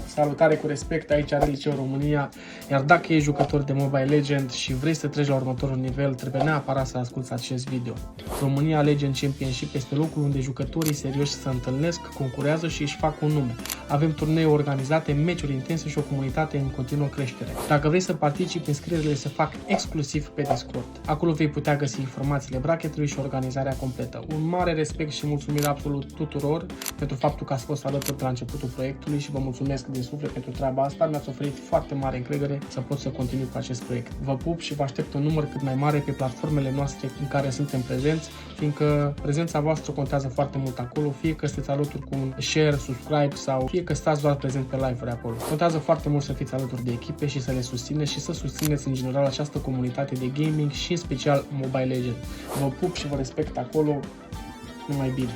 Salutare cu respect, aici are Liceu România, iar dacă ești jucător de Mobile Legends și vrei să treci la următorul nivel, trebuie neapărat să asculti acest video. România Legend Championship este locul unde jucătorii serioși se întâlnesc, concurează și își fac un nume. Avem turnee organizate, meciuri intense și o comunitate în continuă creștere. Dacă vrei să participi, înscrierile se fac exclusiv pe Discord. Acolo vei putea găsi informațiile bracketului și organizarea completă. Un mare respect și mulțumire absolut tuturor pentru faptul că ați fost alături de la începutul proiectului și vă mulțumesc din suflet pentru treaba asta. Mi-ați oferit foarte mare încredere să pot să continui cu acest proiect. Vă pup și vă aștept un număr cât mai mare pe platformele noastre în care suntem prezenți, fiindcă prezența voastră contează foarte mult acolo, fie că sunteți alături cu un share, subscribe sau fie că stați doar prezent pe live-uri acolo. Contează foarte mult să fiți alături de echipe și să le susțineți și să susțineți în general această comunitate de gaming și în special Mobile Legends. Vă pup și vă respect acolo, numai bine!